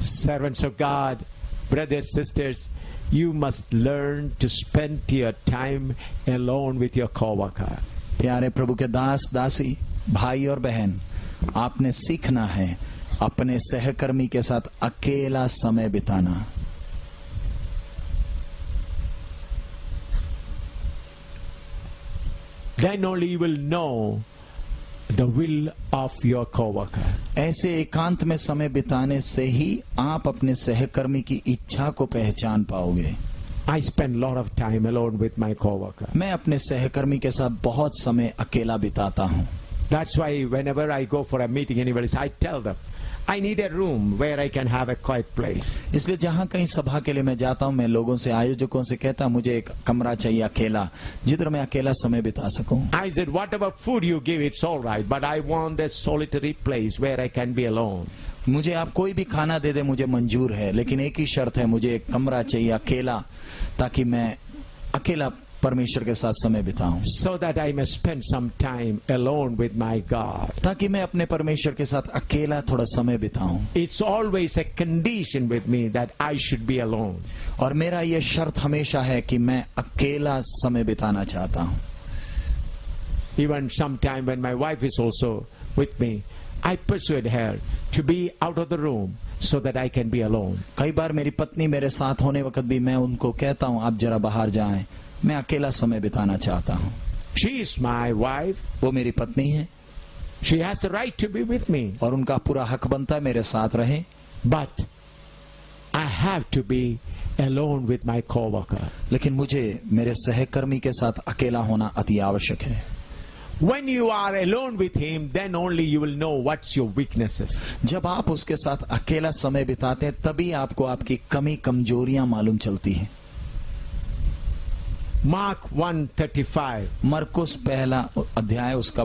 Servants of God, brothers, sisters, you must learn to spend your time alone with your co-worker. प्यारे प्रभु के दास दासी, भाई और बहन, आपने सीखना है अपने सहकर्मी के साथ अकेला समय बिताना. Then only you will know the will of your co-worker. ऐसे एकांत में समय बिताने से ही आप अपने सहकर्मी की इच्छा को पहचान पाओगे. I spend a lot of time alone with my co-worker. मैं अपने सहकर्मी के साथ बहुत समय अकेला बिताता हूँ. That's why whenever I go for a meeting anywhere, I tell them, I need a room where I can have a quiet place. इसलिए जहाँ कहीं सभा के लिए मैं जाता हूँ, मैं लोगों से, आयोजकों से कहता हूँ, मुझे एक कमरा चाहिए अकेला, जिधर मैं अकेला समय बिता सकूं. I said, whatever food you give, it's all right, but I want a solitary place where I can be alone. मुझे आप कोई भी खाना दे दे, मुझे मंजूर है, लेकिन एक ही शर्त है, मुझे एक कमरा चाहिए अकेला, ताकि मैं अकेला परमेश्वर के साथ समय बिताऊं. So that I may spend some time alone with my God. ताकि मैं अपने परमेश्वर के साथ अकेला थोड़ा समय बिताऊं. It's always a condition with me that I should be alone. और मेरा ये शर्त हमेशा है कि मैं अकेला समय बिताना चाहता हूं. Even sometime when my wife is also with me, I persuade her to be out of the room so that I can be alone. कई बार मेरी पत्नी मेरे साथ होने वक्त भी मैं उनको कहता हूं, आप जरा बाहर जाएं, मैं अकेला समय बिताना चाहता हूं. She is my wife. वो मेरी पत्नी है. She has the right to be with me. और उनका पूरा हक बनता है मेरे साथ रहे. But I have to be alone with my co-worker. लेकिन मुझे मेरे सहकर्मी के साथ अकेला होना अति आवश्यक है. When you are alone with him, then only you will know what's your weaknesses. जब आप उसके साथ अकेला समय बिताते हैं, तभी आपको आपकी कमी कमजोरियां मालूम चलती हैं. Mark 1:35. मरकुस पहला अध्याय उसका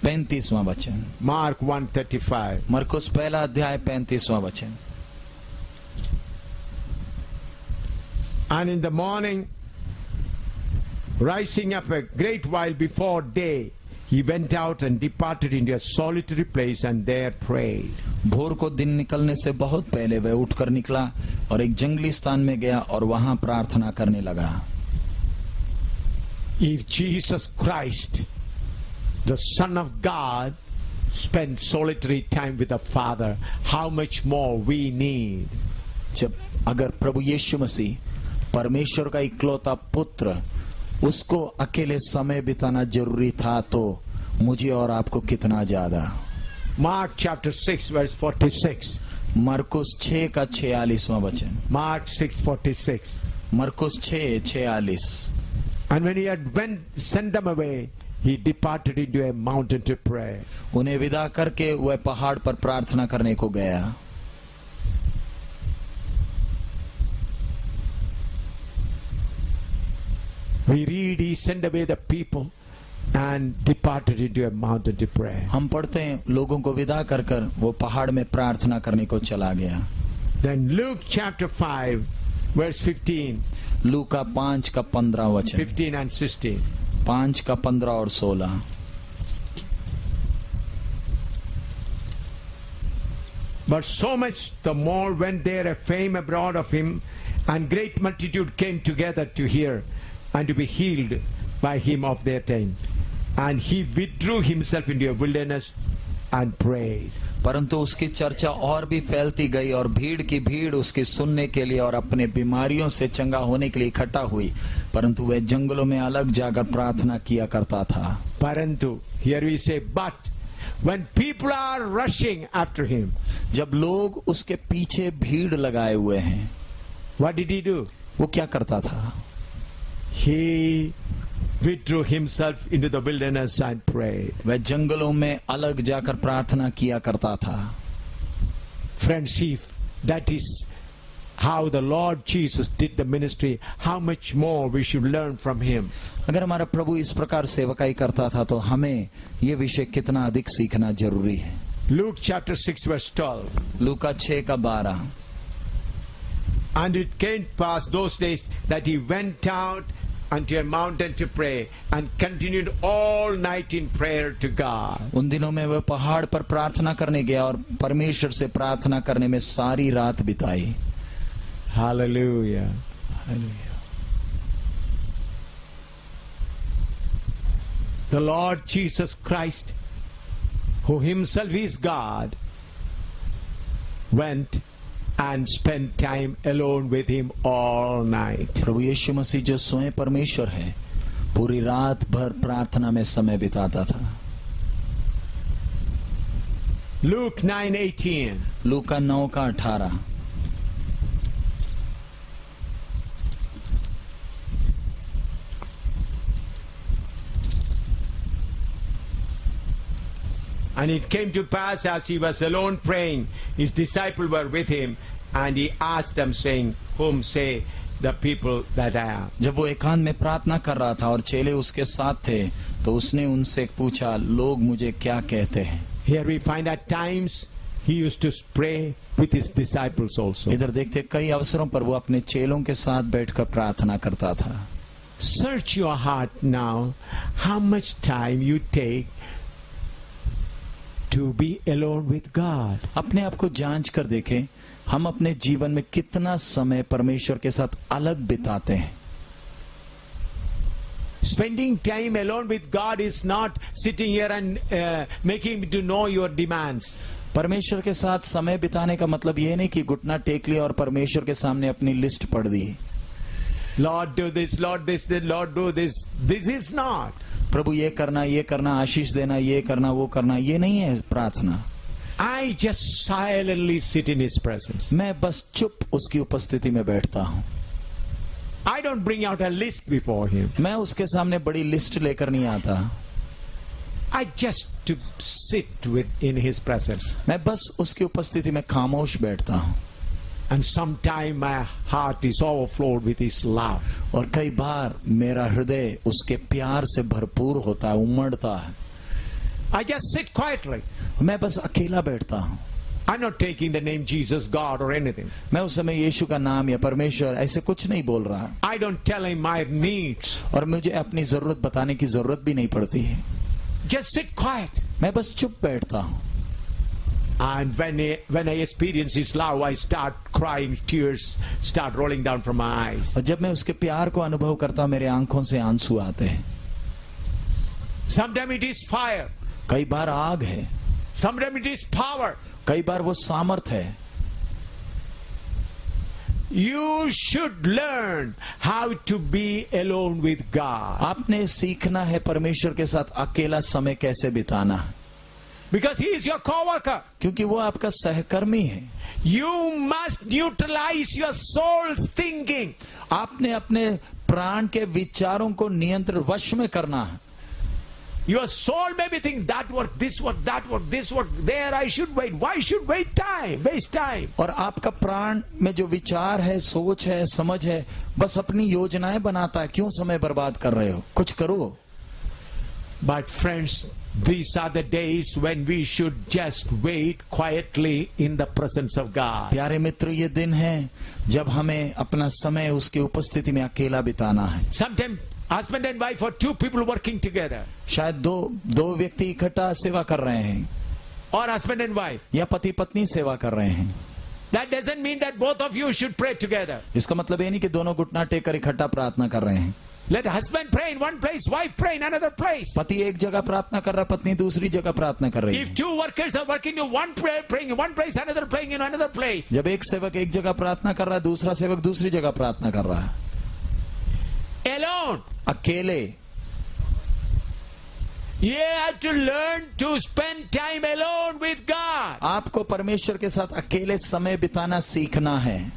35वां वचन. Mark 1:35. मरकुस पहला अध्याय 35वां वचन. And in the morning, rising up a great while before day, he went out and departed into a solitary place and there prayed. भोर को दिन निकलने से बहुत पहले वह उठकर निकला और एक जंगली स्थान में गया और वहां प्रार्थना करने लगा. If Jesus Christ, the Son of God, spent solitary time with the Father, how much more we need? जब अगर प्रभु यीशु मसीह परमेश्वर का इकलौता पुत्र, उसको अकेले समय बिताना जरूरी था, तो मुझे और आपको कितना ज्यादा. Mark chapter 6 verse 46. मरकुस 6 का 46वां वचन. Mark 6:46. मरकुस 6:46. And when he had sent them away, he departed into a mountain to pray. उन्हें विदा करके वह पहाड़ पर प्रार्थना करने को गया. We read he sent away the people and departed into a mountain to pray. हम पढ़ते हैं लोगों को विदा कर कर वो पहाड़ में प्रार्थना करने को चला गया. Then Luke chapter 5 verse 15. लूका 5 का 15 वचन. 15 and 16. 5 का 15 और 16. But so much the more went there a fame abroad of him, and great multitude came together to hear and to be healed by him of their pain. And he withdrew himself into a wilderness and prayed. परंतु उसकी चर्चा और भी फैलती गई और भीड़ की भीड़ उसके सुनने के लिए और अपने बीमारियों से चंगा होने के लिए इकट्ठा हुई, परंतु वह जंगलों में अलग जाकर प्रार्थना किया करता था. परंतु, here we say, but when people are rushing after him, जब लोग उसके पीछे भीड़ लगाए हुए हैं, what did he do? वो क्या करता था? He withdrew himself into the wilderness and prayed. वह जंगलों में अलग जाकर प्रार्थना किया करता था. Friends, if that is how the Lord Jesus did the ministry, how much more we should learn from him. अगर हमारा प्रभु इस प्रकार सेवकाई करता था, तो हमें ये विषय कितना अधिक सीखना जरूरी है. Luke chapter 6 verse 12. लूका 6 का 12. And it came past those days that he went out unto a mountain to pray and continued all night in prayer to God. उन दिनों में वह पहाड़ पर प्रार्थना करने गया और परमेश्वर से प्रार्थना करने में सारी रात बिताई. Hallelujah. Hallelujah. The Lord Jesus Christ, who himself is God, went and spent time alone with him all night. प्रभु यीशु मसीह जो स्वयं परमेश्वर है, पूरी रात भर प्रार्थना में समय बिताता था. Luke 9:18. Luka 9:18. And it came to pass, as he was alone praying, his disciples were with him, and he asked them, saying, Whom say the people that I am? जब वो एकांत में प्रार्थना कर रहा था और चेले उसके साथ थे, तो उसने उनसे पूछा, लोग मुझे क्या कहते हैं? Here we find at times he used to pray with his disciples also. इधर देखते कई अवसरों पर वो अपने चेलों के साथ बैठकर प्रार्थना करता था. Search your heart now, how much time you take to be alone with God. अपने आप को जांच कर देखें, हम अपने जीवन में कितना समय परमेश्वर के साथ अलग बिताते हैं. Spending time alone with God is not sitting here and making him to know your demands. परमेश्वर के साथ समय बिताने का मतलब ये नहीं कि घुटना टेक लिया और परमेश्वर के सामने अपनी लिस्ट पढ़ दी. Lord do this, Lord this, Lord do this. This is not. प्रभु ये करना, आशीष देना, ये करना, वो करना, ये नहीं है प्रार्थना. I just silently sit in his presence. मैं बस चुप उसकी उपस्थिति में बैठता हूँ. I don't bring out a list before him. मैं उसके सामने बड़ी लिस्ट लेकर नहीं आता. I just to sit in his presence. मैं बस उसकी उपस्थिति में खामोश बैठता हूँ. And sometime my heart is overflowed with his love. और कई बार मेरा हृदय उसके प्यार से भरपूर होता है, उमड़ता है. I just sit quietly. मैं बस अकेला बैठता हूँ. I'm not taking the name Jesus, God or anything. मैं उस समय यीशु का नाम या परमेश्वर ऐसे कुछ नहीं बोल रहा. I don't tell him my needs. और मुझे अपनी जरूरत बताने की जरूरत भी नहीं पड़ती है. Just sit quiet. मैं बस चुप बैठता हूँ. And when I experience his love, I start crying, tears start rolling down from my eyes. और जब मैं उसके प्यार को अनुभव करता हूँ, मेरे आंखों से आंसू आते हैं. Sometimes it is fire. कई बार आग है. Sometimes it is power. कई बार वो सामर्थ है. You should learn how to be alone with God. आपने सीखना है परमेश्वर के साथ अकेला समय कैसे बिताना. Because he is your co-worker. क्योंकि वो आपका सहकर्मी है. You must neutralize your soul's thinking. आपने अपने प्राण के विचारों को नियंत्रण वश में करना है. Your soul may be thinking that work, this work, that work, this work, there I should wait. Why should waste time? और आपका प्राण में जो विचार है, सोच है, समझ है, बस अपनी योजनाएं बनाता है. क्यों समय बर्बाद कर रहे हो? कुछ करो. But friends, these are the days when we should just wait quietly in the presence of God. प्यारे मित्र, ये दिन है जब हमें अपना समय उसकी उपस्थिति में अकेला बिताना है. Sometimes husband and wife or two people working together. शायद दो व्यक्ति इकट्ठा सेवा कर रहे हैं. Or husband and wife. या पति पत्नी सेवा कर रहे हैं. That doesn't mean that both of you should pray together. इसका मतलब ये नहीं कि दोनों घुटना टेक कर इकट्ठा प्रार्थना कर रहे हैं. Let husband pray in one place, wife pray in another place. पति एक जगह प्रार्थना कर रहा है, पत्नी दूसरी जगह प्रार्थना कर रही है. If two workers are working in one praying in one place, another praying in another place. जब एक सेवक एक जगह प्रार्थना कर रहा है, दूसरा सेवक दूसरी जगह प्रार्थना कर रहा है. Alone. अकेले. You have to learn to spend time alone with God. आपको परमेश्वर के साथ अकेले समय बिताना सीखना है.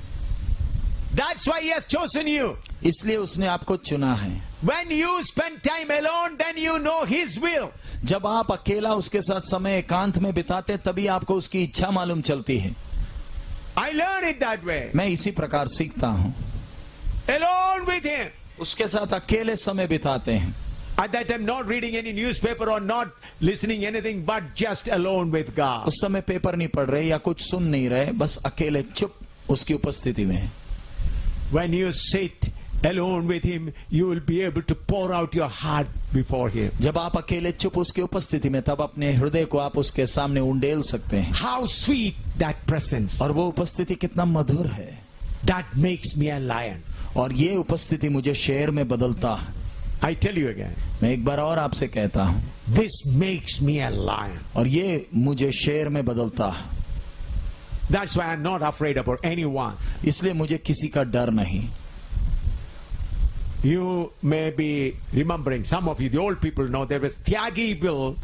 That's why he has chosen you. इसलिए उसने आपको चुना है. When you spend time alone, then you know his will. जब आप अकेला उसके साथ समय एकांत में बिताते तभी आपको उसकी इच्छा मालूम चलती है. I learn it that way. मैं इसी प्रकार सीखता हूँ. Alone with him. उसके साथ अकेले समय बिताते हैं. At that time, not reading any newspaper or not listening anything, but just alone with God. उस समय पेपर नहीं पढ़ रहे या कुछ सुन नहीं रहे, बस अकेले चुप उसकी उपस्थिति में. When you sit alone with him, you will be able to pour out your heart before him. जब आप अकेले चुप उसके उपस्थिति में, तब अपने हृदय को आप उसके सामने उंडेल सकते हैं। How sweet that presence. और वो उपस्थिति कितना मधुर है। That makes me a lion. और ये उपस्थिति मुझे शेर में बदलता है। I tell you again. मैं एक बार और आपसे कहता हूँ, This makes me a lion. और ये मुझे शेर में बदलता है। That's why I'm not afraid about anyone. इसलिए मुझे किसी का डर नहीं। You may be remembering, some of you, the old people know, there was Tyagi bill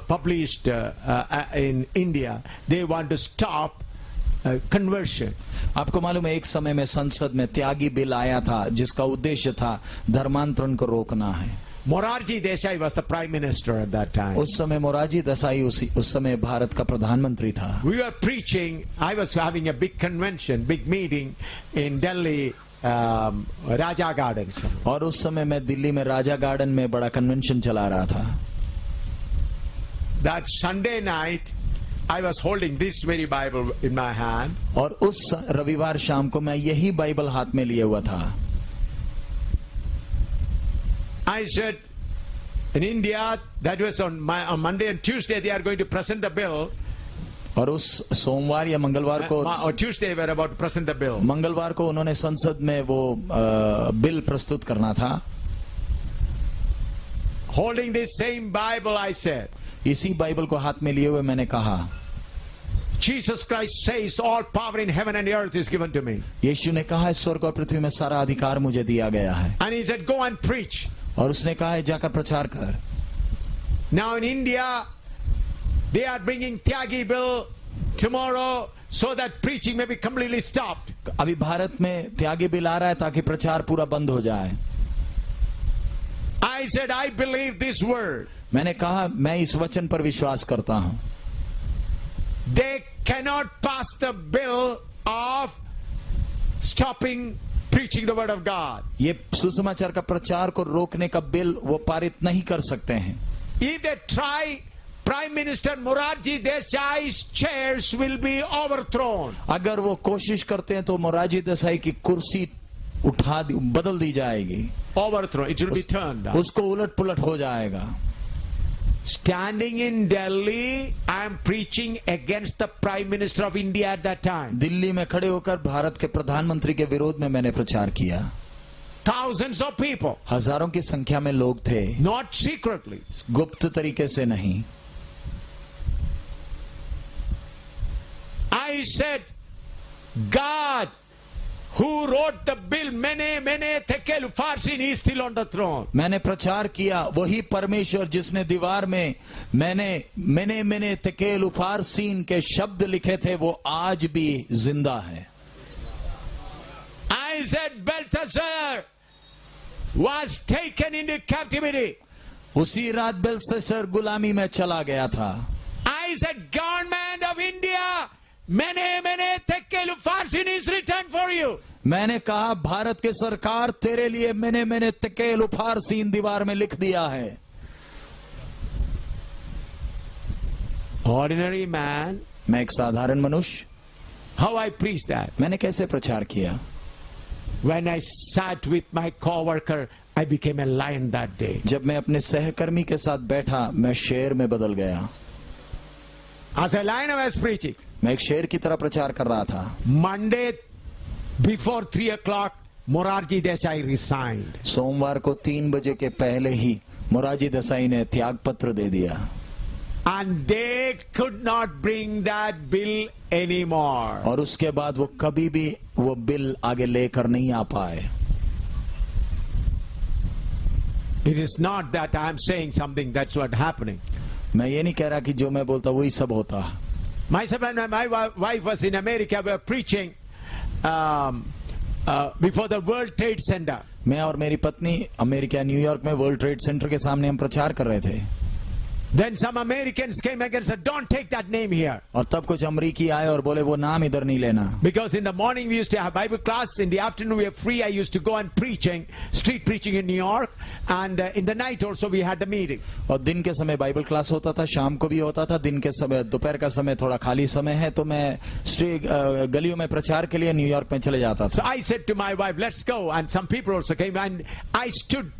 published in India. They want to stop conversion. आपको मालूम है, एक समय में संसद में त्यागी बिल आया था जिसका उद्देश्य था धर्मांतरण को रोकना है। Morarji Desai was the prime minister at that time. उस समय मोरारजी देसाई उस समय भारत का प्रधानमंत्री था। We were preaching. I was having a big convention, big meeting in Delhi, Raja Garden. और उस समय मैं दिल्ली में राजा गार्डन में बड़ा कन्वेंशन चला रहा था। That Sunday night, I was holding this very Bible in my hand. और उस रविवार शाम को मैं यही बाइबल हाथ में लिए हुआ था। I said, in India, that was on Monday and Tuesday, they are going to present the bill. और उस सोमवार या मंगलवार को, or Tuesday, we are about to present the bill. मंगलवार को उन्होंने संसद में वो बिल प्रस्तुत करना था। Holding this same Bible, I said, इसी बाइबल को हाथ में लिए हुए मैंने कहा, Jesus Christ says, all power in heaven and earth is given to me. यीशु ने कहा है स्वर्ग और पृथ्वी में सारा अधिकार मुझे दिया गया है। And he said, go and preach. और उसने कहा है जाकर प्रचार कर। Now in India, they are bringing Tyagi bill tomorrow so that preaching may be completely stopped. अभी भारत में त्यागी बिल आ रहा है ताकि प्रचार पूरा बंद हो जाए। I said, I believe this word. मैंने कहा मैं इस वचन पर विश्वास करता हूं। They cannot pass the bill of stopping preaching the word of God. ये सुसमाचार का प्रचार को रोकने का बिल वो पारित नहीं कर सकते हैं। If they try, Prime Minister Morarji Desai's chairs will be overthrown. अगर वो कोशिश करते हैं तो मोरारजी देसाई की कुर्सी बदल दी जाएगी। Overthrown. It will be turned down. उसको उलट पुलट हो जाएगा। Standing in Delhi, I am preaching against the Prime Minister of India at that time. Delhi में खड़े होकर भारत के प्रधानमंत्री के विरोध में मैंने प्रचार किया। Thousands of people. हजारों की संख्या में लोग थे। Not secretly. गुप्त तरीके से नहीं। I said, God, who wrote the bill, mene tekel farsin, is still on the throne. मैंने प्रचार किया, वही परमेश्वर जिसने दीवार में मैंने तेकेल उफारसीन के शब्द लिखे थे, वो आज भी जिंदा है। I said, Belteshazzar was taken into captivity. उसी रात बेलशस्सर गुलामी में चला गया था। I said, government of India, mene tekel farsin is written for you. मैंने कहा भारत के सरकार तेरे लिए मैंने तेकेल उफारसीन दीवार में लिख दिया है। Ordinary man. मैं एक साधारण मनुष्य। How I preached that? मैंने कैसे प्रचार किया? When I sat with my co-worker, I became a lion that day. जब मैं अपने सहकर्मी के साथ बैठा, मैं शेर में बदल गया। As a lion, I was preaching. मैं एक शेर की तरह प्रचार कर रहा था। Monday, before 3 o'clock, Morarji Desai resigned. सोमवार को 3 बजे के पहले ही मोरारजी देसाई ने त्याग पत्र दे दिया। And they could not bring that bill anymore. और उसके बाद वो कभी भी वो बिल आगे लेकर नहीं आ पाए। It is not that I am saying something, that's what happening. मैं ये नहीं कह रहा कि जो मैं बोलता वही सब होता। Myself and my wife was in America. We were preaching before the World Trade Center. मैं और मेरी पत्नी अमेरिका न्यूयॉर्क में वर्ल्ड ट्रेड सेंटर के सामने हम प्रचार कर रहे थे। Then some Americans came again and said, don't take that name here. और तब कुछ अमरीकी आए और बोले वो नाम इधर नहीं लेना, Because in the morning we used to have Bible class, in the afternoon we were free. I used to go and preaching, street preaching in New York, and in the night also we had the meeting. और दिन के समय Bible class होता था, शाम को भी होता था, दिन के समय दोपहर का समय थोड़ा खाली समय है तो मैं स्ट्रीट गलियों में प्रचार के लिए न्यूयॉर्क में चले जाता So था। I said to my wife, let's go, and some people also came, and I stood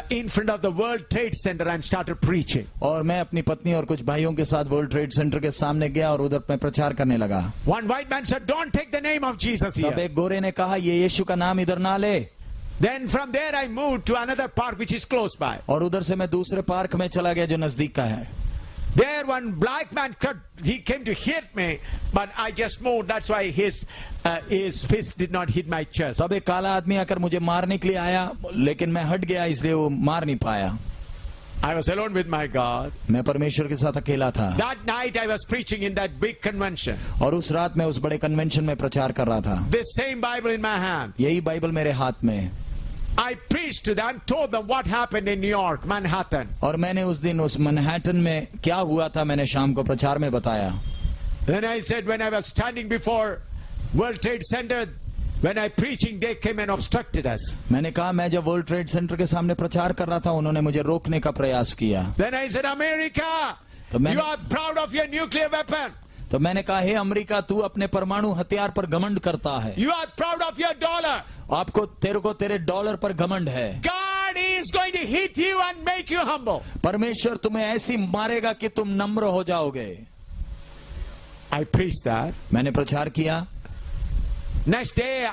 in front of the World Trade Center and started preaching. और मैं अपनी पत्नी और कुछ भाइयों के साथ वर्ल्ड ट्रेड सेंटर के सामने गया और उधर मैं प्रचार करने लगा। One white man said, don't take the name of Jesus तब here. एक गोरे ने कहा ये यीशु का नाम इधर ना ले, Then from there I moved to another park which is close by. और उधर से मैं दूसरे पार्क में चला गया जो नजदीक का है। There one black man he came to hit me, but I just moved. That's why his fist did not hit my chest. तब एक काला आदमी आकर मुझे मारने के लिए आया, लेकिन मैं हट गया इसलिए वो मार नहीं पाया। I was alone with my God. मैं परमेश्वर के साथ अकेला था। That night I was preaching in that big convention. और उस रात मैं उस बड़े कन्वेंशन में प्रचार कर रहा था। This same Bible in my hand. यही बाइबल मेरे हाथ में। I preached to them, told them what happened in New York, Manhattan. और मैंने उस दिन उस मैनहट्टन में क्या हुआ था मैंने शाम को प्रचार में बताया। Then I said when I was standing before World Trade Center, when I preaching, they came and obstructed us. मैंने कहा मैं जब वर्ल्ड ट्रेड सेंटर के सामने प्रचार कर रहा था उन्होंने मुझे रोकने का प्रयास किया। Then I said, America, you are proud of your nuclear weapon. तो मैंने कहा हे अमेरिका तू अपने परमाणु हथियार पर घमंड करता है। You are proud of your dollar. तेरे को तेरे डॉलर पर घमंड है। God is going to hit you and make you humble. परमेश्वर तुम्हें ऐसी मारेगा कि तुम नम्र हो जाओगे। I preached that. मैंने प्रचार किया। Next day,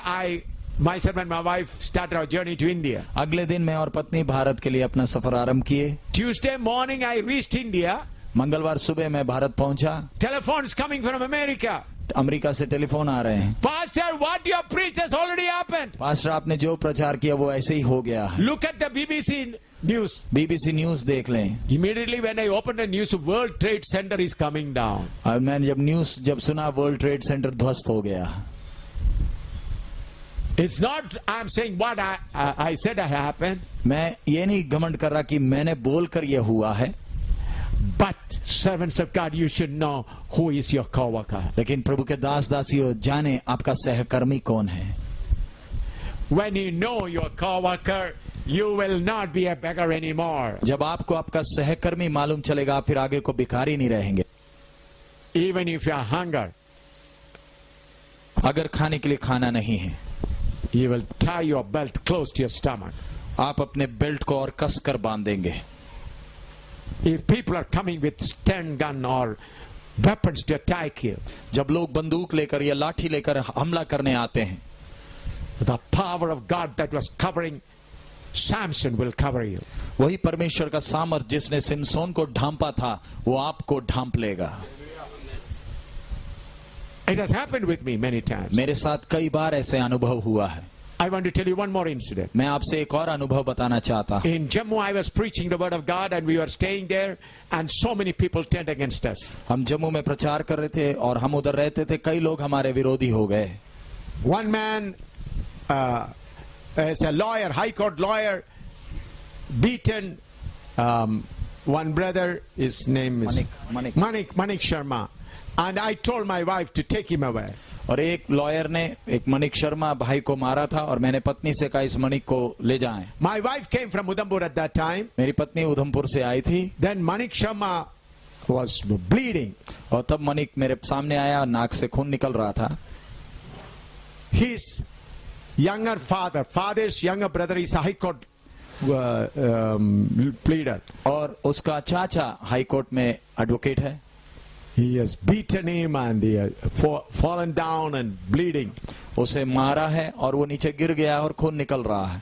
myself and my wife started our journey to India. अगले दिन मैं और पत्नी भारत के लिए अपना सफर आरंभ किए। Tuesday morning, I reached India. मंगलवार सुबह मैं भारत पहुंचा। Telephones coming from America. America से टेलीफोन आ रहे हैं। Pastor, what you have preached has already happened. Pastor आपने जो प्रचार किया वो ऐसे ही हो गया है। Look at the BBC news. BBC news देख लें। Immediately when I opened the news, World Trade Center is coming down. और मैंने जब न्यूज सुना वर्ल्ड ट्रेड सेंटर ध्वस्त हो गया। It's not I'm saying what I said had happened. मैं ये नहीं घमंड कर रहा कि मैंने बोलकर ये हुआ है। But servants of God, you should know who is your co-worker. लेकिन प्रभु के दास दासियों जाने आपका सहकर्मी कौन है। When you know your co-worker, you will not be a beggar anymore. जब आपको आपका सहकर्मी मालूम चलेगा फिर आगे को भिखारी नहीं रहेंगे। Even if you are hunger, अगर खाने के लिए खाना नहीं है, you will tie your belt close to your stomach. आप अपने बेल्ट को और कस कर बांधेंगे। If people are coming with stun gun or weapons to attack you, जब लोग बंदूक लेकर या लाठी लेकर हमला करने आते हैं, the power of God that was covering Samson will cover you. वही परमेश्वर का सामर्थ जिसने सिमसोन को ढांपा था वो आपको ढांप लेगा। It has happened with me many times. मेरे साथ कई बार ऐसे अनुभव हुआ है। I want to tell you one more incident. मैं आपसे एक और अनुभव बताना चाहता हूं। In Jammu, I was preaching the word of God and we were staying there and so many people turned against us. हम जम्मू में प्रचार कर रहे थे और हम उधर रहते थे, कई लोग हमारे विरोधी हो गए। One man is a lawyer, high court lawyer, beaten. One brother, his name is Manik Sharma. And I told my wife to take him away. और एक लॉयर ने एक मनिक शर्मा भाई को मारा था और मैंने पत्नी से कहा इस मनिक को ले जाएं। My wife came from Udhampur at that time. मेरी पत्नी उधमपुर से आई थी। Then Manik Sharma was bleeding. और तब मनिक मेरे सामने आया, नाक से खून निकल रहा था। His younger father's younger brother is a high court pleader. और उसका चाचा हाई कोर्ट में एडवोकेट है। He has beaten him and he has fallen down and bleeding. उसे मारा है और वो नीचे गिर गया और खून निकल रहा है।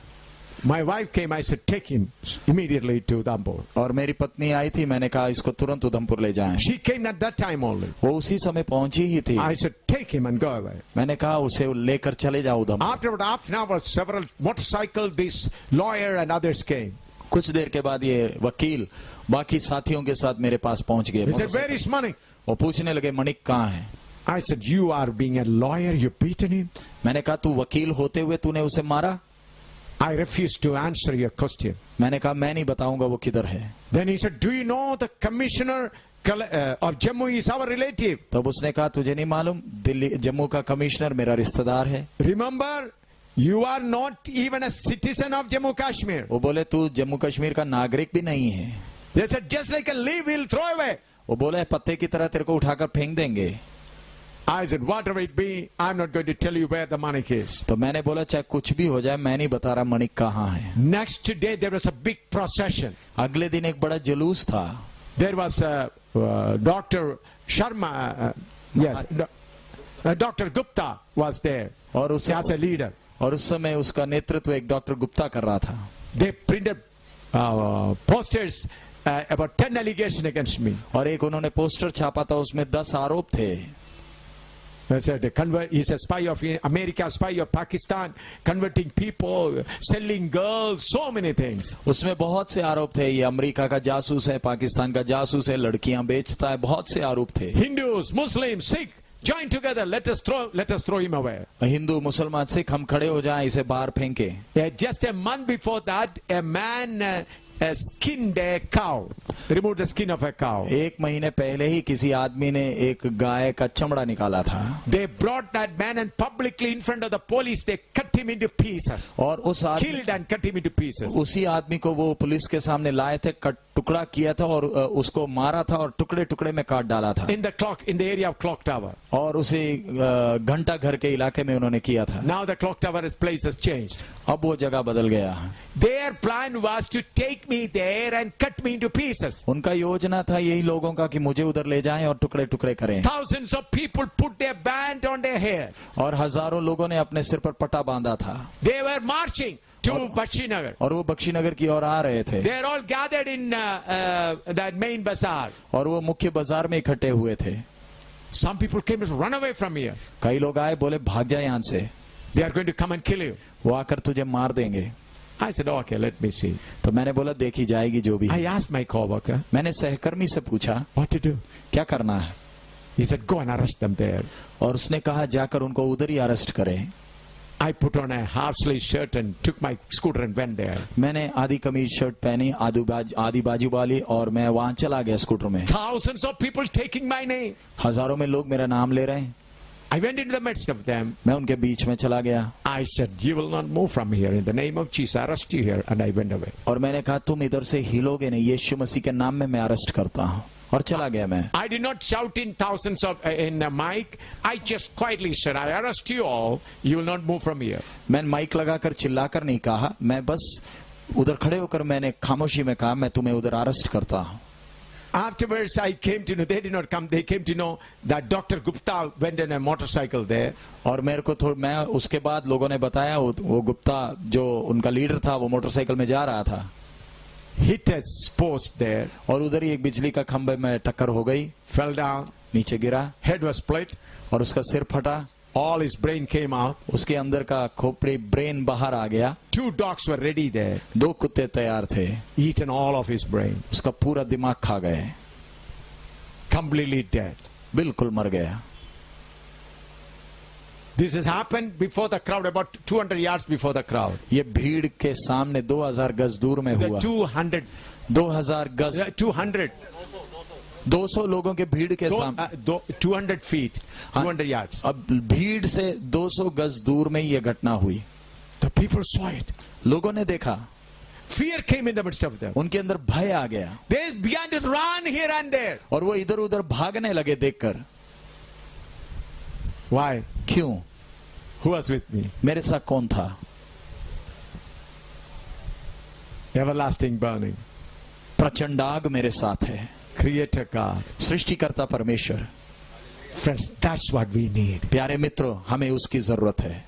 My wife came. I said, take him immediately to Udhampur. और मेरी पत्नी आई थी, मैंने कहा इसको तुरंत उधमपुर ले जाएं। She came at that time only. वो उसी समय पहुंची ही थी। I said, take him and go away. मैंने कहा उसे लेकर चले जाओ Udhampur. After about half an hour, several motorcycles, this lawyer and others came. कुछ देर के बाद ये वकील बाकी साथियों के साथ मेरे पास पहुंच गए। He said, where is Manik? वो पूछने लगे मनिक कहाँ है। I said, you are being a lawyer, you beaten him. मैंने कहा तू वकील होते हुए तूने उसे मारा। I refuse to answer your question. मैंने कहा मैं नहीं बताऊंगा वो किधर है। Then he said, do you know the commissioner of Jammu is our relative? तब उसने कहा तुझे नहीं मालूम दिल्ली जम्मू का कमिश्नर मेरा रिश्तेदार है। Remember, you are not even a citizen of Jammu Kashmir. वो बोले तू जम्मू कश्मीर का नागरिक भी नहीं है। They said, just like a leaf, we'll throw away. वो बोले पत्ते की तरह तेरे को उठाकर फेंक देंगे। I said, whatever it be, I'm not going to tell you where the money is. तो मैंने बोला चाहे कुछ भी हो जाए मैं नहीं बता रहा मणिक कहाँ है। Next day, there was a big procession. अगले दिन एक बड़ा जुलूस था। There was Dr. Sharma, yes, Dr. Gupta was there और उस as a leader. और उस समय उसका नेतृत्व एक डॉक्टर गुप्ता कर रहा था। They printed posters about 10 allegations against me. और एक उन्होंने पोस्टर छापा था उसमें 10 आरोप थे। They said, he's a spy of America, spy of Pakistan, converting people, selling girls, so many things. उसमें बहुत से आरोप थे, ये अमेरिका का जासूस है, पाकिस्तान का जासूस है, लड़कियां बेचता है, बहुत से आरोप थे। Hindus, Muslims, Sikh, join together. Let us throw him away. Hindu मुसलमान सिख हम खड़े हो जाएं, इसे बाहर फेंके। Just a month before that, a man skinned a cow, removed the skin of a cow. एक महीने पहले ही किसी आदमी ने एक गाय का चमड़ा निकाला था। They brought that man and publicly in front of the police they cut him into pieces. और उस Killed and cut him into pieces. उसी आदमी को वो पुलिस के सामने लाए थे, टुकड़ा किया था और उसको मारा था और टुकड़े टुकड़े में काट डाला था। In the area of clock tower. और उसे घंटा घर के इलाके में उन्होंने किया था। Now the clock tower's place has changed. अब वो जगह बदल गया। Their plan was to take me there and cut me into pieces. उनका योजना था यही लोगों का कि मुझे उधर ले जाएं और टुकड़े टुकड़े करें। Thousands of people put their band on their head. और हजारों लोगों ने अपने सिर पर पट्टा बांधा था। They were marching to Bakshinagar. और वो बख्शीनगर की ओर आ रहे थे। They are all gathered in that main bazaar. और वो मुख्य बाजार में इकट्ठे हुए थे। Some people came to run away from here. कई लोग आए, बोले भाग जाए यहाँ से, They are going to come and kill you. वो आकर तुझे मार देंगे। I said, okay, let me see. तो मैंने बोला देखी जाएगी जो भी। I asked my coworker, मैंने सहकर्मी से पूछा what to do? क्या करना है। He said, go and arrest them there. और उसने कहा जाकर उनको उधर ही अरेस्ट करें। I put on a half sleeve shirt and took my scooter and went there. मैंने आधी कमीज शर्ट पहनी, आधी बाजू वाली, और मैं वहां चला गया स्कूटर में। Thousands of people taking my name. हजारों में लोग मेरा नाम ले रहे हैं। I went into the midst of them. मैं उनके बीच में चला गया। I said, you will not move from here. In the name of Jesus, I arrest you here. And I went away. और मैंने कहा तुम इधर से हिलोगे नहीं, यीशु मसीह के नाम में मैं अरेस्ट करता हूँ। और चला गया मैं। I did not shout in thousands of in a mic. I just quietly said, I arrest you all. You will not move from here. मैं माइक लगाकर चिल्लाकर नहीं कहा, मैं बस उधर खड़े होकर मैंने खामोशी में कहा मैं तुम्हें उधर अरेस्ट करता हूँ। Afterwards, I came to know, they did not come, they came to know that Dr. Gupta went on a motorcycle there. और मेरे को मैं उसके बाद लोगों ने बताया वो गुप्ता जो उनका लीडर था वो मोटरसाइकिल में जा रहा था। Hit a post there. और उधर ही एक बिजली का खंभे में टक्कर हो गई, Fell down. नीचे गिरा, Head was split. और उसका सिर फटा, All his brain came out. उसके अंदर का खोपड़ी ब्रेन बाहर आ गया। 2 dogs were ready there. 2 कुत्ते तैयार थे, Eaten all of his brain. उसका पूरा दिमाग खा गए, Completely dead. बिल्कुल मर गया। This has happened before the crowd, about 200 yards before the crowd. ये भीड़ के सामने 2000 गज दूर में The हुआ। 200 गज 200 200 लोगों के भीड़ के सामने 200 feet, 200 yards. अब भीड़ से 200 गज दूर में ये घटना हुई। The people saw it. लोगों ने देखा, Fear came in the midst of them. उनके अंदर भय आ गया They began to run here and there. और वो इधर उधर भागने लगे देखकर। Why? क्यों? Who was with me? मेरे साथ कौन था? Everlasting burning. प्रचंड आग मेरे साथ है। Creator God. सृष्टिकर्ता परमेश्वर। Friends, that's what we need. प्यारे मित्रों, हमें उसकी जरूरत है।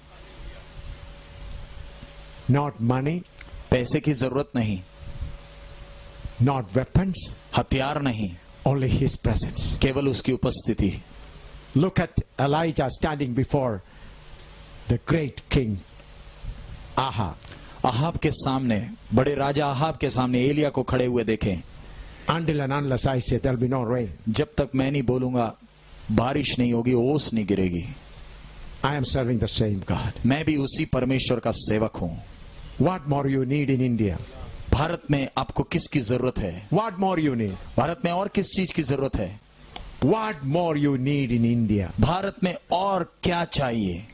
Not money, पैसे की जरूरत नहीं, not weapons, हथियार नहीं, only His presence. केवल उसकी उपस्थिति। Look at Elijah standing before the great king Ahab. Ahab के सामने, बड़े राजा अहाब के सामने एलिया को खड़े हुए देखें। Until and unless I say there'll be no rain. जब तक मैं नहीं बोलूंगा बारिश नहीं होगी, ओस नहीं गिरेगी। I am serving the same God. मैं भी उसी परमेश्वर का सेवक हूं। What more you need in India? Bharat में आपको किसकी जरूरत है? What more you need? Bharat में और किस चीज की जरूरत है? What more you need in India? Bharat में और क्या चाहिए?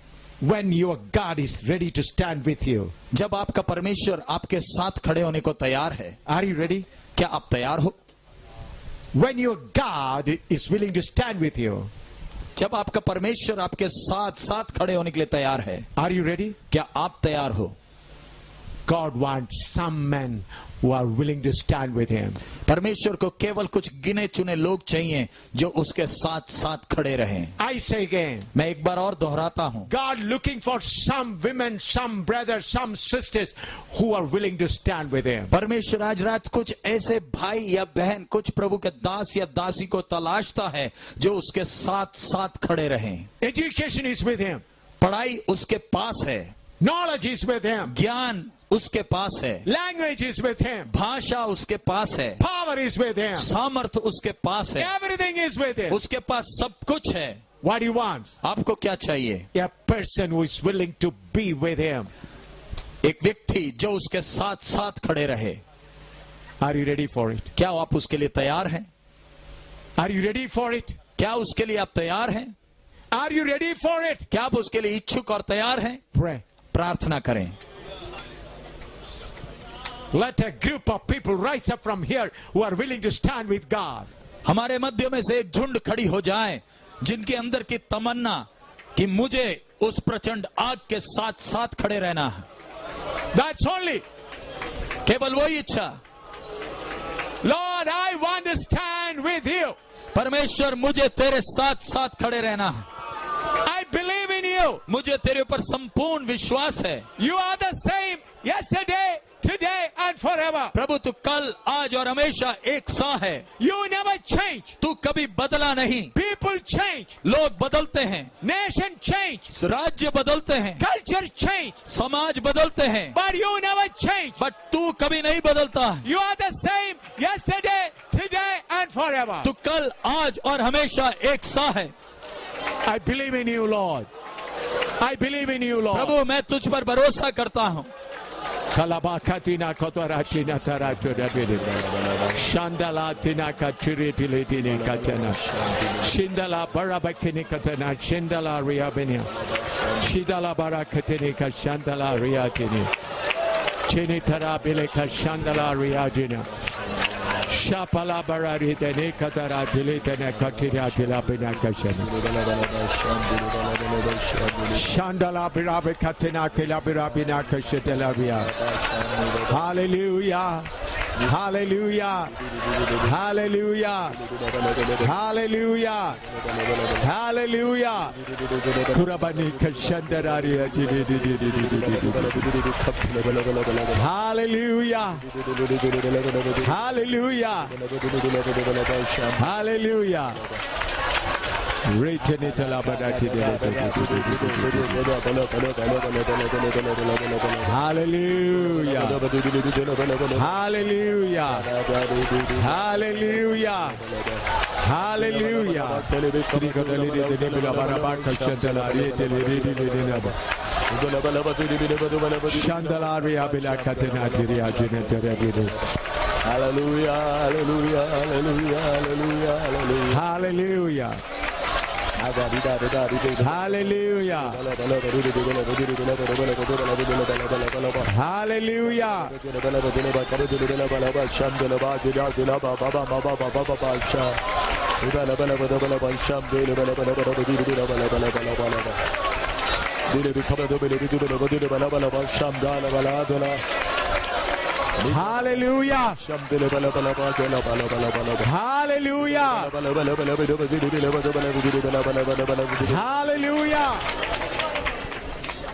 When your God is ready to stand with you. जब आपका परमेश्वर आपके साथ खड़े होने को तैयार है। Are you ready? क्या आप तैयार हो? When your God is willing to stand with you. जब आपका परमेश्वर आपके साथ साथ खड़े होने के लिए तैयार है। Are you ready? क्या आप तैयार हो? God wants some men who are willing to stand with him. परमेश्वर को केवल कुछ गिने चुने लोग चाहिए जो उसके साथ साथ खड़े रहें। I say again. मैं एक बार और दोहराता हूं। God looking for some women, some brothers, some sisters who are willing to stand with him. परमेश्वर आज रात कुछ ऐसे भाई या बहन, कुछ प्रभु के दास या दासी को तलाशता है जो उसके साथ साथ खड़े रहें। Education is with him. पढ़ाई उसके पास है। Knowledge is with him. ज्ञान उसके पास है। Language is with him. भाषा उसके पास है। Power is with him. सामर्थ्य उसके पास है। Everything is with him. उसके पास सब कुछ है। What he wants? आपको क्या चाहिए? A person who is willing to be with him. एक व्यक्ति जो उसके साथ साथ खड़े रहे। Are you ready for it? क्या आप उसके लिए तैयार हैं? Are you ready for it? क्या उसके लिए आप तैयार हैं? Are you ready for it? क्या आप उसके लिए इच्छुक और तैयार हैं? Pray. प्रार्थना करें। Let a group of people rise up from here who are willing to stand with God. हमारे मध्य में से एक झुंड खड़ी हो जाए जिनके अंदर की तमन्ना कि मुझे उस प्रचंड आग के साथ साथ खड़े रहना है। That's only. केवल वही इच्छा। Lord, I want to stand with you. परमेश्वर मुझे तेरे साथ साथ खड़े रहना है। I believe in you. मुझे तेरे ऊपर संपूर्ण विश्वास है। You are the same yesterday, today and forever. प्रभु तू कल, आज और हमेशा एक सा है। You never change. तू कभी बदला नहीं। People change. लोग बदलते हैं। Nation change. राज्य बदलते हैं। Culture change. समाज बदलते हैं। But you never change. But तू कभी नहीं बदलता। You are the same yesterday, today and forever. तू कल, आज और हमेशा एक सा है। I believe in you, Lord. I believe in you, Lord. प्रभु मैं तुझ पर भरोसा करता हूँ। Kalabakatina kotoratina sarachodabidi. Shandalatina katiritilitini katana. Shindala barabakini katana. Shindala riabinia. Shidala barakatini kashandala riatini. Chinitara bileka shandala riadina. Shapala barari dene katara dilitene katira dilabina kashana. Shandala birabe katina kilabirabina kashetelabia. Hallelujah. Hallelujah. Hallelujah. Hallelujah. Hallelujah. Kurabani kashandararia. Hallelujah. Hallelujah. Hallelujah. Written it Hallelujah. Hallelujah. Hallelujah. Hallelujah. Hallelujah, hallelujah, hallelujah, hallelujah, hallelujah. Hallelujah. Hallelujah. Hallelujah. Hallelujah. Hallelujah. Hallelujah.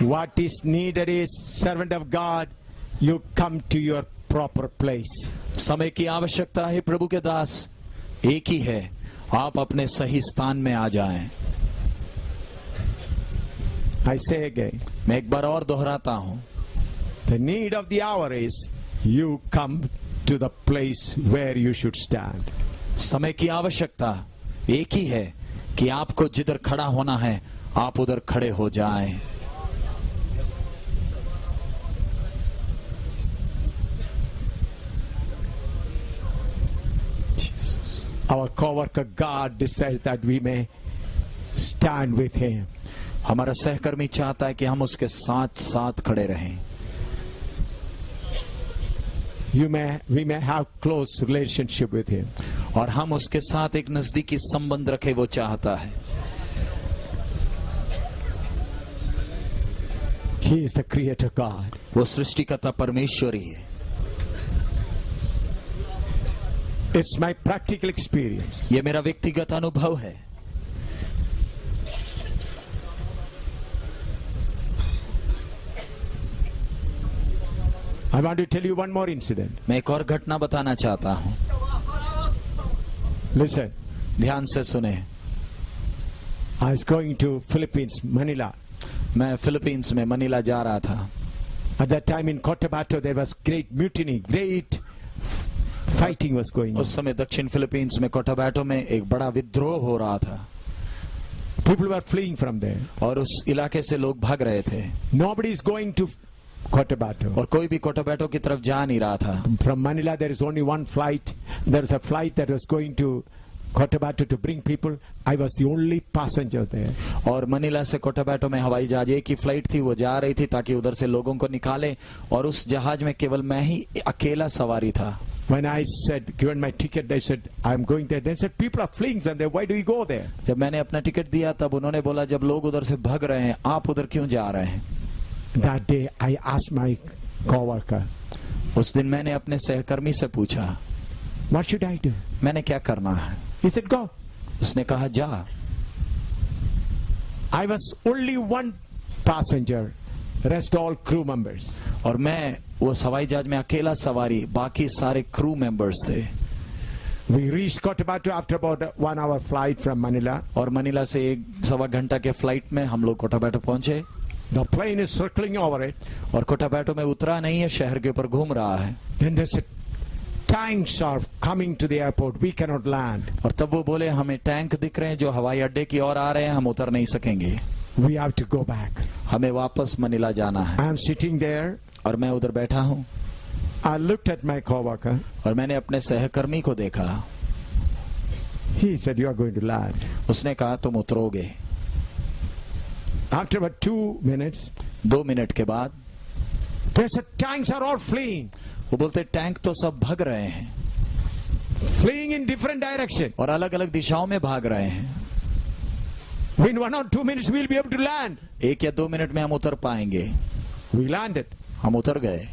What is needed is, servant of God, you come to your proper place. समय की आवश्यकता है प्रभु के दास, एक ही है, आप अपने सही स्थान में आ जाएं। I say again. मैं एक बार और दोहराता हूं। The need of the hour is you come to the place where you should stand. समय की आवश्यकता एक ही है कि आपको जिधर खड़ा होना है आप उधर खड़े हो जाएं। Our co-worker God decides that we may stand with him. हमारा सहकर्मी चाहता है कि हम उसके साथ साथ खड़े रहें. We may have close relationship with him. और हम उसके साथ एक नजदीकी संबंध रखें, वो चाहता है. He is the creator God. वो सृष्टिकर्ता परमेश्वर ही है. It's my practical experience. ये मेरा व्यक्तिगत अनुभव है. I want to tell you one more incident. मैं एक और घटना बताना चाहता हूं. Listen. ध्यान से सुने. I was going to Philippines, Manila. मैं फिलीपींस में मनीला जा रहा था. At that time in Cotabato there was great mutiny, great fighting was going on. उस समय दक्षिण फिलीपींस में कोटाबाटो में एक बड़ा विद्रोह हो रहा था. People were fleeing from there. और उस इलाके से लोग भाग रहे थे. Nobody is going to Cotabato. और कोई भी कोटाबाटो की तरफ जा नहीं रहा था. From Manila there is only one flight. There was a flight that was going to Cotabato to bring people. I was the only passenger there. और मनीला से कोटाबाटो में हवाई जहाज एक ही फ्लाइट थी, वो जा रही थी ताकि उधर से लोगों को निकाले. और उस जहाज में केवल मैं ही अकेला सवारी था. When I said, given my ticket, they said, I'm going there. They said, people are fleeing and there. Why do you go there? जब मैंने अपना टिकट दिया तब उन्होंने बोला, जब लोग उधर से भाग रहे हैं आप उधर क्यों जा रहे हैं? That day I asked my co-worker. उस दिन मैंने अपने सहकर्मी से पूछा, What should I do? मैंने क्या करना है? He said, go. उसने कहा जा. I was only one passenger, rest all crew members. और मैं उस हवाई जहाज में अकेला सवारी, बाकी सारे क्रू मेंबर्स थे. We reached Cotabato after about a 1 hour flight from Manila. और मनीला से 1-1.25 घंटा के फ्लाइट में हम लोग कोटाबाटो पहुंचे. The plane is circling over it. और कोटाबाटो में उतरा नहीं है, शहर के ऊपर घूम रहा है. Then they said, tanks are coming to the airport. We cannot land. और तब वो बोले, हमें टैंक दिख रहे हैं जो हवाई अड्डे की ओर आ रहे हैं, हम उतर नहीं सकेंगे. We have to go back. हमें वापस मनीला जाना है. I am sitting there. और मैं उधर बैठा हूँ. I looked at my co-worker. और मैंने अपने सहकर्मी को देखा. He said, you are going to land. उसने कहा तुम उतरोगे. After about 2 minutes, 2 मिनट के बाद they said, tanks are all fleeing. वो बोलते टैंक तो सब भाग रहे हैं. Fleeing in different direction. और अलग अलग दिशाओं में भाग रहे हैं. In 1 or 2 minutes we'll be able to land. 1 या 2 मिनट में हम उतर पाएंगे. We landed. हम उतर गए.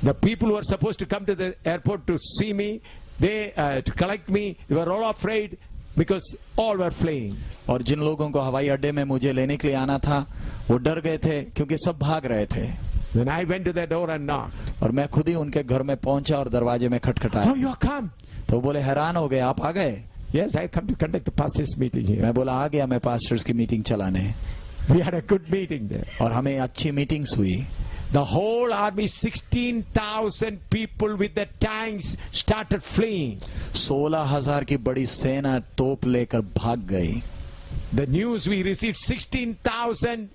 The people who were supposed to come to the airport to see me, they to collect me, they were all afraid because all were fleeing. और जिन लोगों को हवाई अड्डे में मुझे लेने के लिए आना था, वो डर गए थे क्योंकि सब भाग रहे थे. Then I went to the door and knocked. और मैं खुद ही उनके घर में पहुंचा और दरवाजे में खटखटाया. Oh, you have come? तो बोले हैरान हो गए, आप आ गए? Yes, I come to conduct the pastors' meeting here. मैं बोला आ गया मैं पास्टर्स की मीटिंग चलाने. We had a good meeting there. और हमें अच्छी मीटिंग्स हुई. The whole army, 16,000 people with the tanks started fleeing. 16,000 की बड़ी सेना तोप लेकर भाग गई. The news we received, 16,000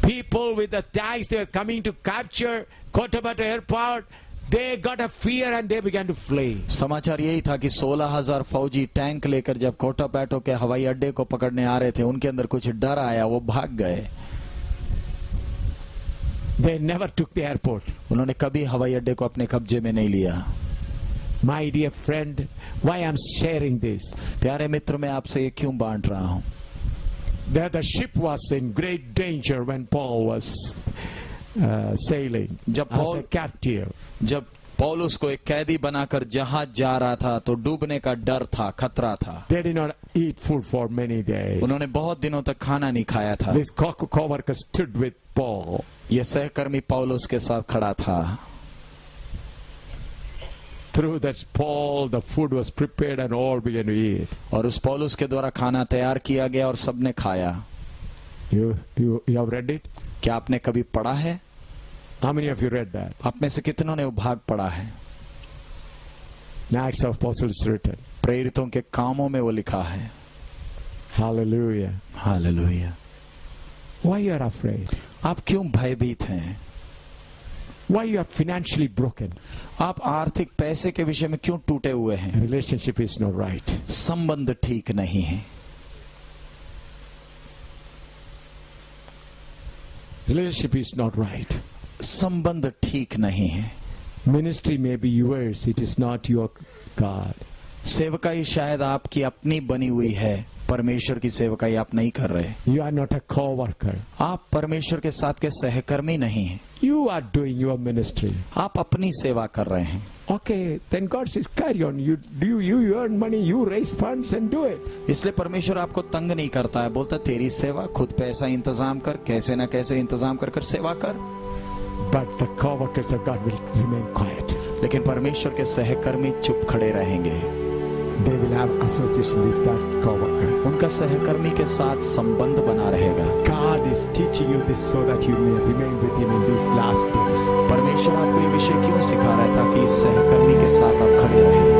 people with the tanks, they were coming to capture Cotabato airport. They got a fear and they began to flee. समाचार यही था कि 16,000 फौजी टैंक लेकर जब कोटाबाटो के हवाई अड्डे को पकड़ने आ रहे थे, उनके अंदर कुछ डर आया, वो भाग गए. They never took the airport. उन्होंने कभी हवाई अड्डे को अपने कब्जे में नहीं लिया. My dear friend, why I'm sharing this? प्यारे मित्र, मैं आपसे ये क्यों बांट रहा हूं? That the ship was in great danger when Paul was sailing as a captive. जब पौलुस को एक कैदी बनाकर जहाज जा रहा था तो डूबने का डर था, खतरा था. They did not eat food for many days. उन्होंने बहुत दिनों तक खाना नहीं खाया था. This co-worker stood with Paul. ये सहकर्मी पौलुस के साथ खड़ा था. Through that Paul, the food was prepared and all began to eat. और उस पौलुस के द्वारा खाना तैयार किया गया और सबने खाया. You have read it? क्या आपने कभी पढ़ा है? How many of you read that? आप में से कितनों ने वो भाग पढ़ा है? Acts of Apostles written. प्रेरितों के कामों में वो लिखा है. Hallelujah. Hallelujah. Why you are afraid? आप क्यों भयभीत हैं? Why you are financially broken? आप आर्थिक पैसे के विषय में क्यों टूटे हुए हैं? Relationship is not right. संबंध ठीक नहीं है। Relationship is not right. संबंध ठीक नहीं है। Ministry may be yours, it is not your God. सेवकाई शायद आपकी अपनी बनी हुई है, परमेश्वर की सेवकाई आप नहीं कर रहे। You are not a co-worker. आप परमेश्वर के साथ के सहकर्मी नहीं हैं। You are doing your ministry. आप अपनी सेवा कर रहे हैं। Okay, then God says, carry on. You earn money, you raise funds and do it. इसलिए परमेश्वर आपको तंग नहीं करता है, बोलता तेरी सेवा, खुद पैसा इंतजाम कर, कैसे ना कैसे इंतजाम कर सेवा कर। But the co-workers of God will remain quiet. लेकिन परमेश्वर के सहकर्मी चुप खड़े रहेंगे। They will have association with that co-worker. उनका सहकर्मी के साथ संबंध बना रहेगा। God is teaching you this so that you may remain with Him in these last days. परमेश्वर आपको ये विषय क्यों सिखा रहा है? ताकि इस सहकर्मी के साथ आप खड़े रहें।